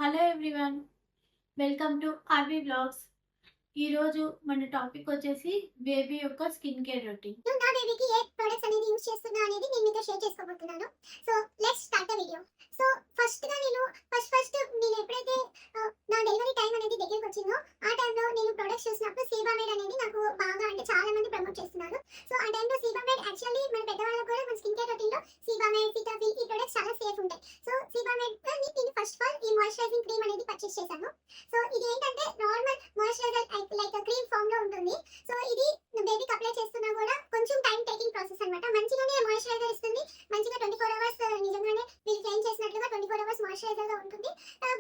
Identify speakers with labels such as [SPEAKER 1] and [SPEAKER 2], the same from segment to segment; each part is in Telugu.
[SPEAKER 1] Hello everyone, welcome to RV blogs. ఈరోజు మన టాపిక్ వచ్చేసి బేబీ యొక్క స్కిన్ కేర్ రొటీన్.
[SPEAKER 2] నా బేబీకి ఏ ప్రొడక్ట్స్ అనేది యూస్ చేస్తున్నా అనేది నేను మీతో షేర్ చేసుకోబోతున్నాను. So let's start the video. So first నేను ఎప్పుడైతే నా డెలివరీ టైం అనేది దగ్గరికి వచ్చిందో ఆ టైంలో నేను ప్రొడక్ట్స్ చూసినప్పుడు సీబామేడ్ అనేది నాకు బాగా అంటే చాలా మంది ప్రమోట్ చేస్తున్నారు. సో ఆ టైంలో సీబామేడ్ యాక్చువల్లీ మన పెద్దవాళ్ళకు కూడా మన స్కిన్ కేర్ రొటీన్ లో సీబామేడ్, సిటాఫిల్ ఈ ప్రొడక్ట్స్ చాలా సేఫ్ ఉంటాయి. సో సీబామేడ్ నేను ఫస్ట్ ఆఫ్ ఆల్ ఈ మాయిశ్చరైజింగ్ క్రీమ్ అనేది పర్చేస్ చేశాను. సో ఇది ఏంటంటే normal moisturiser like cream form లో ఉంటుంది. సో ఇది బేబీకి అప్లై చేస్తున్నా కూడా కొంచెం టైం టేకింగ్ ప్రాసెస్ అనమాట. మంచిగానే మాయిశ్చరైజర్ ఇస్తుంది, మంచిగా 24 అవర్స్ నిజంగానే వీళ్ళు ట్రైన్ చేసినట్లుగా 24 అవర్స్ మాయిశ్చరైజర్ గా ఉంటుంది.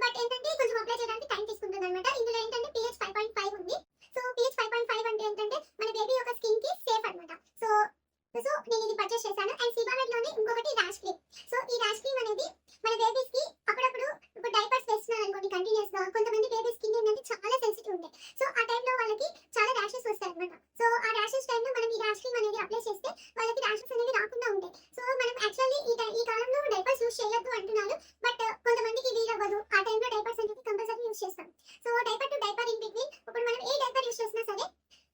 [SPEAKER 2] బట్ ఏంటంటే కొంచెం అప్లై చేయడానికి టైం తీసుకుంటుంది అనమాట. ఇందులో ఏంటంటే pH 5.5 ఉంది. సో pH 5.5 అంటే ఏంటంటే మన బేబీ యొక్క స్కిన్ కి సేఫ్ అనమాట. సో సో నేను ఇది పర్చేస్ చేశాను. అండ్ సీబామెడ్ లోనే ఇంకొకటి ర్యాష్ క్రీమ్. సో ఈ ర్యాష్ క్రీమ్ అనేది మన బేబీస్ కి అప్పుడప్పుడు ఇప్పుడు డైపర్స్ వేస్తున్నారు అనుకోండి కంటిన్యూస్ గా, కొంతమంది బేబీ స్కిన్ ఏంటంటే చాలా సెన్సిటివ్ ఉంటాయి. సో ఆ టైంలో వాళ్ళకి చాలా ర్యాషెస్ వస్తాయి అనమాట. సో ఆ ర్యాషెస్ టైంలో మనం ఈ ర్యాష్ క్రీమ్ అనేది అప్లై చేస్తే వాళ్ళకి ర్యాషెస్ అనేది రాకుండా ఉంటాయి. సో మనం యాక్చువల్లీ ఈ కాలంలో డైపర్స్ యూస్ చేయొద్దు అంటున్నారు. బట్ కొంతమందికి వీలవ్వదు. ఆ టైంలో డైపర్స్ అనేది కంపల్సరీ యూస్ చేస్తాం. So diaper to diaper in between ఇప్పుడు మనం ఏ డైపర్ యూస్ చేసినా సరే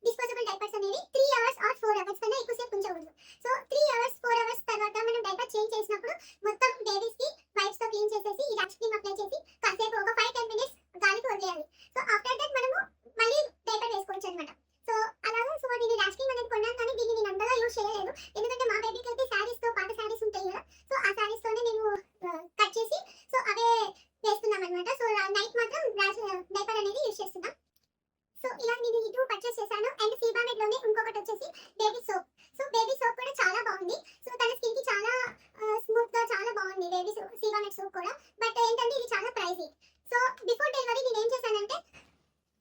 [SPEAKER 2] డిస్పోజబుల్ డైపర్స్ అనేవి 3 అవర్స్ ఆర్ 4 అవర్స్ కన్నా ఎక్కువసేపు ఉంచకూడదు. సో 3 అవర్స్ 4 అవర్స్ తర్వాత మనం డైపర్ చేంజ్ చేసినప్పుడు మొత్తం బేబీస్ కి వైప్స్ తో క్లీన్ చేసేసి ఈ ర్యాష్ క్రీమ్ అప్లై చేసి కాసేపు ఒక 5-10 మినిట్స్ గాలికి వదిలేయాలి. సో ఆఫ్టర్ దట్ మనము మళ్ళీ డైపర్ వేసుకోవచ్చు అనమాట. సో అలాగా సో నేను ర్యాష్ క్రీమ్ అనేది కొన్నాను, కానీ దీన్ని నేను అంతగా యూస్ చేయలేదు. ఎందుకంటే మా బేబీకి అయితే శారీస్ తో పాత శారీస్ ఉంటాయి కదా, సో ఆ శారీస్ తోనే మేము కట్ చేసి సో అవే వేస్తున్నాం అనమాట. సో నైట్ మాత్రం డైపర్ అనేది యూస్ చేస్తున్నాం. సో ఇలా నేను ఈ 2 పర్చేస్ చేశాను. అండ్ సీబామెడ్ లోనే ఇంకొకటి వచ్చేసి baby soap. So baby soap కూడా చాలా బాగుంది. సో తన స్కిన్ కి చాలా స్మూత్ గా చాలా బాగుంది బేబీ సీబామెడ్ సోప్ కూడా. బట్ ఏంటంటే ఇది చాలా ప్రైజీ. సో బిఫోర్ డెలివరీ నేను ఏం చేశానంటే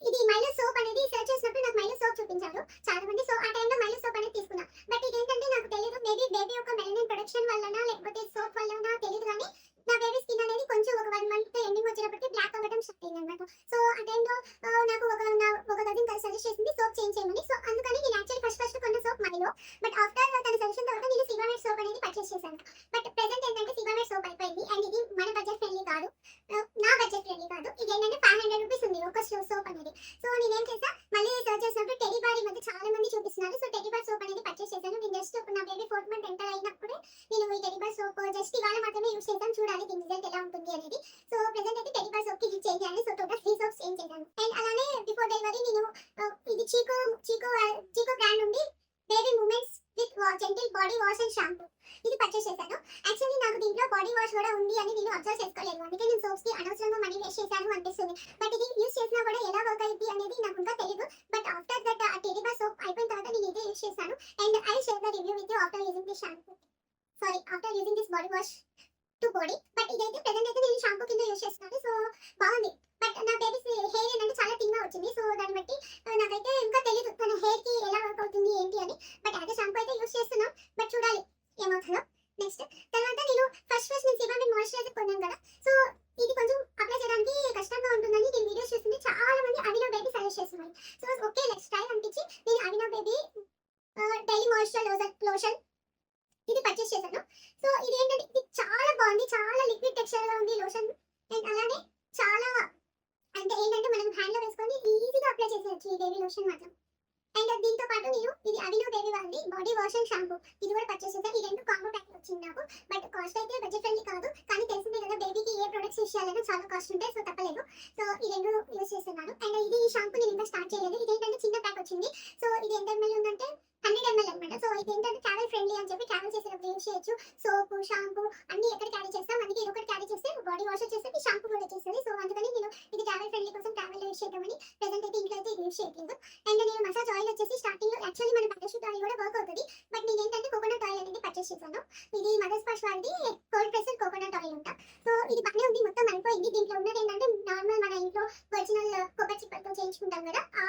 [SPEAKER 2] ఇది మైలో సోప్ అనేది సెర్చ్ చేసినప్పుడు నాకు మైలో సోప్ చూపించారు చాలా మంది. సో ఆ టైంలో మైలో సోప్ అనేది తీసుకున్నా. బట్ ఇదేంటంటే నాకు తెలియదు, మేబీ బేబీ యొక్క మెలనిన్ ప్రొడక్షన్ వల్లనా లేకపోతే సోప్ వల్లనా తెలియదు, కానీ నా బేబీ స్కిన్ అనేది కొంచెం ఒక 1 మంత్ ఎండింగ్ వచ్చేటప్పటికి బ్లాక్ అవ్వడం స్టార్ట్ అయింది అనమాట. సో ఆ టైంలో నాకు ఒక కజిన్ సజెస్ట్ చేసింది సోప్ చేంజ్ చేయమని. సో అందుకని నేను యాక్చువల్లీ ఫస్ట్ కొన్న సోప్ మైలో. బట్ ఆఫ్టర్ తన సజెషన్ తర్వాత నేను సీబామెడ్ సోప్ అనేది పర్చేస్ చేశాను. బట్ ప్రెసెంట్ ఏంటంటే సీబామెడ్ సోప్ అయిపోయింది. అండ్ ఇది మన బడ్జెట్ ఫ్రెండ్లీ కాదు, నా బడ్జెట్ ఫ్రెండ్లీ కాదు. ఇది ఏంటంటే 500 రూపీస్ ఉంది ఒక సోప్ అనేది. సో నేనేం చేసా, మళ్ళీ సర్చ్ చేసినప్పుడు టెడీ బార్ ఈ మధ్య చాలా మంది చూపిస్తున్నారు. సో టెడీ బార్ సోప్ అనేది పర్చేస్ చేశాను. నేను జస్ట్ నా బేబీ 4th మంత్ ఎంటర్ అయినప్పుడే నేను ఈ టెడీ బార్ సోప్ జస్ట్ ఇవాళ మాత్రమే యూస్ చేశాను. చూడాలి దీని రిజల్ట్ ఎలా ఉంటుంది అనేది. సో ప్రెసెంట్ అయితే టెడీ బార్ సోప్ కి చేంజ్ చేయాలి. సో టోటల్ 3 సోప్స్ చేంజ్ చేశాను. అండ్ అలానే బిఫోర్ డెలివరీ నేను ఇది చీకో బ్రాండ్ నుండి baby moments with gentle body wash and shampoo ఇది పర్చేస్ చేశాను. యాక్చువల్లీ నాకు దీంట్లో బాడీ వాష్ కూడా ఉంది అని నేను అబ్జర్వ్ చేసుకోలేదు. అందుకే నేను సోప్స్ కి అనవసరంగా మనీ వేస్ట్ చేశాను అనిపిస్తుంది. బట్ ఇది యూస్ చేసినా కూడా ఎలా వర్క్ అయ్యింది అనేది నాకు ఇంకా తెలియదు. బట్ ఆఫ్టర్ దట్ ఆ టెడీ బార్ సోప్ అయిపోయిన తర్వాత నేను ఇదే యూస్ చేశాను. And I share the review with you after using this shampoo, sorry after using this body wash to body. But ఇదైతే ప్రెజెంట్ అయితే నేను షాంపూ కింద యూస్ చేస్తున్నాను. సో బాగుంది. బట్ నా బేబీస్ హెయిర్ ఏంటంటే చాలా థిన్ గా వచ్చింది. సో దాన్ని బట్టి నాకైతే ఇంకా తెలియదు తన హెయిర్ కి ఎలా వర్క్ అవుతుంది ఏంటి అని. బట్ అదే షాంపూ అయితే యూస్ చేస్తున్నాం. బట్ చూడాలి ఏమవుతుందో. నెక్స్ట్ తర్వాత నేను ఫస్ట్ నేను సీబామెడ్ మాయిశ్చరైజర్ కొన్నాను కదా. సో ఇది కొంచెం అప్లై చేయడానికి కష్టంగా ఉంటుందని నేను వీడియోస్ చూస్తుంటే చాలా మంది అవినో బేబీ సజెస్ట్ చేస్తున్నారు. సో ఓకే లెట్స్ ట్రై అనిపించి నేను అవినో బేబీ డైలీ మాయిశ్చర్ లోషన్ ఇది పర్చేస్ చేశాను. సో ఇది ఏంటంటే ఇది చాలా బాగుంది, చాలా లిక్విడ్ టెక్స్చర్ గా ఉంది లోషన్. అండ్ అలానే చాలా అంటే ఏంటంటే మనం హ్యాండ్ లో వేసుకొని ఈజీగా అప్లై చేసేయచ్చు ఈ బేబీ లోషన్ మాత్రం. అండ్ దీంతో పాటు నేను ఇది అవినో బేబీ వాళ్ళది బాడీ వాష్ అండ్ షాంపూ ఇది కూడా పర్చేస్ చేశాను. ఈ 2 కాంబో ప్యాక్ వచ్చింది నాకు. బట్ కాస్ట్ అయితే బడ్జెట్ ఫ్రెండ్లీ కాదు, కానీ తెలిసిందే కదా బేబీకి ఏ ప్రొడక్ట్స్ యూస్ చేయాలన్నా చాలా కాస్ట్ ఉంటాయి. సో తప్పలేదు. సో ఈ 2 యూస్ చేస్తున్నాను. అండ్ ఇది ఈ షాంపూ నేను ఇంకా స్టార్ట్ చేయలేదు. ఇది ఏంటంటే చిన్న ప్యాక్ వచ్చింది. సో ఇది ఎంత ఎంఎల్ ఉందంటే 100 ml అనమాట. సో ఇది ఏంటంటే ట్రావెల్ ఫ్రెండ్లీ అని చెప్పి ట్రావెల్ చేసేటప్పుడు యూస్ చేయొచ్చు. సోపు, షాంపూ అన్ని ఎక్కడ క్యారీ చేస్తాం, అందుకే ఇది ఒకటి క్యారీ చేస్తే బాడీ వాష్ వచ్చేసి షాంపూ కూడా వచ్చేస్తుంది. సో అందుకని నేను ఇది ట్రావెల్ ఫ్రెండ్లీ కోసం ట్రావెల్ యూస్ చేద్దామని ప్రెసెంట్ అయితే ఇంట్లో అయితే ఇది యూస్ చేయట్లేదు. అండ్ నేను మసాజ్ ఆయిల్ వచ్చేసి స్టార్టింగ్ లో యాక్చువల్లీ మన పారాషూట్ ఆయిల్ కూడా వర్క్ అవుతుంది. బట్ నేను ఏంటంటే కోకోనట్ ఆయిల్ అనేది పర్చేస్ చేశాను. ఇది మదర్స్ వాష్ వాళ్ళది కోల్డ్ ప్రెస్డ్ కోకోనట్ ఆయిల్ అంట. సో ఇది బాగానే ఉంది, మొత్తం అయిపోయింది. దీంట్లో ఉన్నది ఏంటంటే నార్మల్ మన ఇంట్లో ఒరిజినల్ కొబ్బరి చిప్పలతో చేయించుకుంటాం కదా ఆ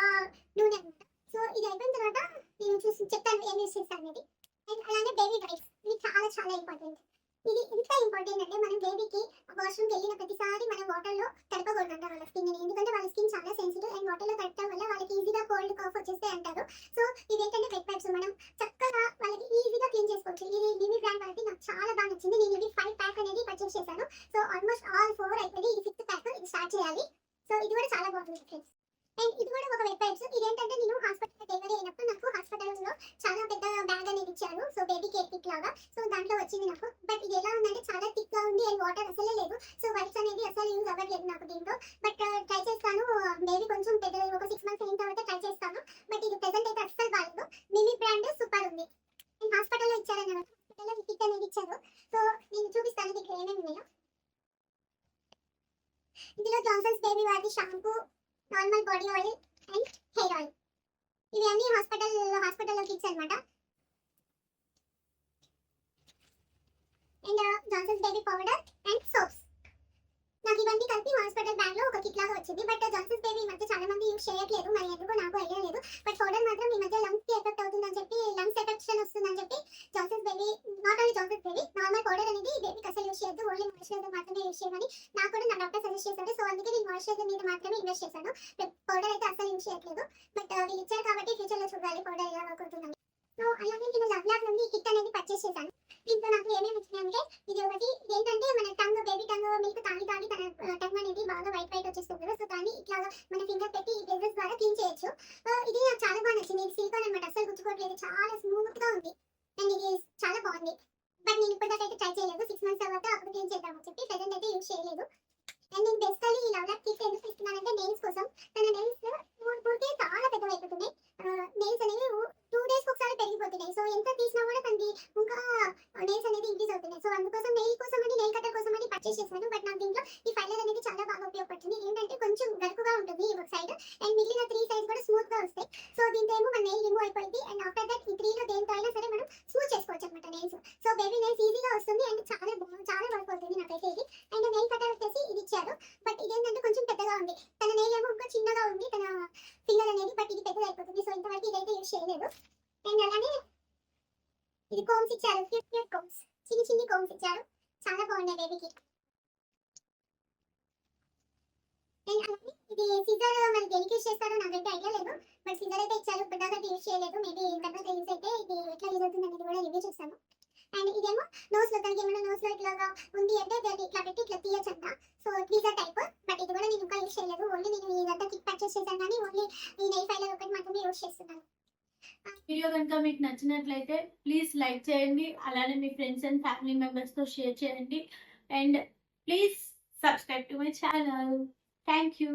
[SPEAKER 2] నూనె అనమాట. సో ఇది అయిపోయిన తర్వాత నేను చూసి చెప్తాను ఏం యూస్ చేస్తాను అనేది. అండ్ అలానే బేబీ డ్రైప్స్ ఇది చాలా చాలా ఇంపార్టెంట్. ఇది ఇంత ఇంపార్టెంట్ అంటే మనం బేబీకి వాష్రూమ్కి వెళ్ళిన ప్రతిసారి మనం వాటర్లో తడపకూడదంట వాళ్ళ స్కిన్. ఎందుకంటే వాళ్ళ స్కిన్ చాలా సెన్సిటివ్ అండ్ వాటర్లో తడపడం వల్ల వాళ్ళకి ఈజీగా కోల్డ్ కాఫ్ వచ్చేస్తాయి అంటారు. సో ఇదేంటంటే వెట్ వైప్స్ మనం చక్కగా వాళ్ళకి ఈజీగా క్లీన్ చేసుకోవచ్చు. ఇది లిమి బ్రాండ్ వాళ్ళకి నాకు చాలా బాగా నచ్చింది. నేను ఇది 5 ప్యాక్ అనేది పర్చేస్ చేశాను. సో ఆల్మోస్ట్ ఆల్ 4 అయిపోయింది. ఇది 5th ప్యాక్ ఇది స్టార్ట్ చేయాలి. సో ఇది కూడా చాలా బాగుంది ఫ్రెండ్స్. అండ్ ఇది కూడా ఒక వెబ్ టైప్స్. ఇదేంటంటే నేను హాస్పిటల్ డెలివరీ అయినప్పుడు నాకు హాస్పిటల్లో చాలా పెద్ద బ్యాగ్ అనేది ఇచ్చారు. సో బేబీ కేర్ కిట్ లాగా. సో దాంట్లో వచ్చింది నాకు. బట్ ఇది ఎలా ఉందంటే చాలా థిక్ గా ఉంది అండ్ వాటర్ అసలే లేదు. సో వైప్స్ అనేది అసలు యూజ్ అవ్వట్లేదు నాకు దీంట్లో. బట్ ట్రై చేస్తాను. బేబీ కొంచెం పెద్ద ఒక 6 మంత్స్ అయిన తర్వాత ట్రై చేస్తాను. బట్ ఇది ప్రెసెంట్ అయితే అస్సలు బాగాలేదు. మిమీ బ్రాండ్ సూపర్ ఉంది. నేను హాస్పిటల్లో ఇచ్చారన్నమాట. హాస్పిటల్లో కిట్ అనేది ఇచ్చారు. సో నేను చూపిస్తాను దీంట్లో ఏమేమి ఉన్నాయో. ఇందులో జాన్సన్స్ బేబీ వాడి shampoo, normal body oil and hair oil. ఇవి అన్ని హాస్పిటల్లో కిట్స్ అన్నమాట. And Johnson's baby powder and soaps. నాకు ఇవన్నీ కలిపి హాస్పిటల్ బ్యాగ్ లో ఒక కిట్ లాగా వచ్చింది. బట్ జాన్సన్స్ బేబీ ఈ మధ్య చాలా మంది యూజ్ చేయట్లేదు. మరి ఎందుకో నాకు ఐడియా లేదు. బట్ పౌడర్ మాత్రం ఈ మధ్య లంగ్స్ కి ఎఫెక్ట్ అవుతుందని చెప్పి, లంగ్స్ ఎఫెక్షన్ వస్తుందని చెప్పి Johnson's baby, not only Johnson's baby, normal powder అనేది బేబీకి అసలు యూజ్ చేయొద్దు. ఓన్లీ మాయిశ్చరైజర్ మాత్రమే యూజ్ చేయమని నాకు కూడా నా డాక్టర్ సజెస్ట్ చేశారు. సో అందుకే నేను మాయిశ్చరైజర్ మీద మాత్రమే ఇన్వెస్ట్ చేశాను. పౌడర్ అయితే అసలు యూజ్ చేయట్లేదు. బట్ వీళ్ళు ఇచ్చారు కాబట్టి ఫ్యూచర్ లో చూడాలి పౌడర్ ఎలా వర్క్ అవుతుందని. సో అలాగే నేను లవ్ ల్యాబ్ నుండి ఈ కిట్ అనేది పర్చేస్ చేశాను. దీంట్లో నాకు ఏమేమి వచ్చినాయంటే, ఇది ఒకటి ఏంటంటే మన టంగ్, బేబీ టంగ్ మిల్క్ తాగి తాగి తన టంగ్ అనేది బాగా వైట్ వచ్చేస్తుంది కదా. సో దాన్ని ఇట్లాగా మన ఫింగర్ పెట్టి ఈ బ్లేజెస్ ద్వారా క్లీన్ చేయొచ్చు. ఇది నాకు చాలా బాగా నచ్చింది. ఇది సిలికాన్ అనమాట, అసలు గుచ్చుకోవట్లేదు, చాలా స్మూత్ గా ఉంది అండ్ ఇది చాలా బాగుంది. బట్ నేను ఇప్పటిదాకా ట్రై చేయలేదు. 6 మంత్స్ తర్వాత అప్పుడు క్లీన్ చేద్దామని చెప్పి ప్రెజెంట్ అయితే యూజ్ చేయలేదు. అండ్ నేను బేసికలీ ఈ లవ్ ల్యాబ్ కిట్ ఎందుకు ఇస్తున్నానంటే నెయిల్స్ కోసం. తన నెయిల్స్ ఊరికే చాలా పెద్దగా అయిపోతున్నాయి. నెయిల్స్ అనేవి 2 డేస్కి ఒకసారి పెరిగిపోతున్నాయి. సో ఎంత తీసినా కూడా తనకి ఇంకా నెయిల్స్ అనేది ఇంక్రీజ్ అవుతున్నాయి. సో అందుకోసం నెయిల్ కోసం అని, నెయిల్ కటర్ కోసం అని పర్చేస్ చేశాను. బట్ నాకు దీంట్లో ఈ ఫైలర్ అనేది చాలా బాగా ఉపయోగపడుతుంది. ఏంటంటే కొంచెం గరుకుగా ఉంటుంది ఈ ఒక సైడ్ అండ్ మిగిలిన 3 సైడ్స్ కూడా స్మూత్ గా వస్తాయి. సో దీంతో ఏమో మన నెయిల్ రిమూవ్ అయిపోయింది అండ్ ఆఫ్టర్ దట్ ఈ 3లో దేంతో అయినా సరే మనం స్మూత్ చేసుకోవచ్చు అనమాట నెయిల్స్. సో బేబీ నెయిల్స్ ఈజీగా వస్తుంది అండ్ చాలా వర్క్ అవుతుంది నాకైతే ఇది. అండ్ నెయిల్ కటర్ వచ్చేసి ఇది ఇచ్చారు. బట్ ఇదేంటంటే కొంచెం పెద్దగా ఉంది. తన నెయిల్ ఏమో ఇంకా చిన్నగా ఉంది తన ఫింగర్ అనేది. బట్ ఇది పెద్దగా అయిపోతుంది. సో ఇంతవరకు ఇదైతే యూజ్ చేయలేదు. అండ్ అలానే ఇది కోమ్స్ ఇచ్చారు, క్యూట్ కోమ్స్, చిన్ని కోమ్స్ ఇచ్చారు. చాలా బాగున్నాయి బేబీకి. అండ్ అలానే ఇది సిజర్ మరి దేనికి యూజ్ చేస్తారో నాకైతే ఐడియా లేదు. బట్ సిజర్ అయితే ఇచ్చారు. ఇప్పటిదాకా అయితే యూజ్ చేయలేదు. మేబీ తర్వాత యూజ్ అయితే ఇది ఎట్లా యూజ్ అవుతుంది అనేది కూడా రివ్యూ చేస్తాను. అండ్ ఇదేమో నోస్ లో, తనకి ఏమైనా నోస్ లో ఇట్లాగా ఉంది అంటే దాన్ని ఇట్లా పెట్టి ఇట్లా తీయచ్చు అంట. So tweezer type. బట్ ఇది కూడా నేను ఇంకా యూజ్ చేయలేదు. ఓన్లీ నేను ఇదంతా కిట్ పర్చేస్ చేశాను కానీ ఓన్లీ ఈ నెయిల్ ఫైలర్ ఒకటి మాత్రమే యూజ్ చేస్తున్నాను.
[SPEAKER 1] వీడియో కనుక మీకు నచ్చినట్లయితే ప్లీజ్ లైక్ చేయండి. అలానే మీ ఫ్రెండ్స్ అండ్ ఫ్యామిలీ మెంబర్స్తో షేర్ చేయండి. And please subscribe to my channel. Thank you.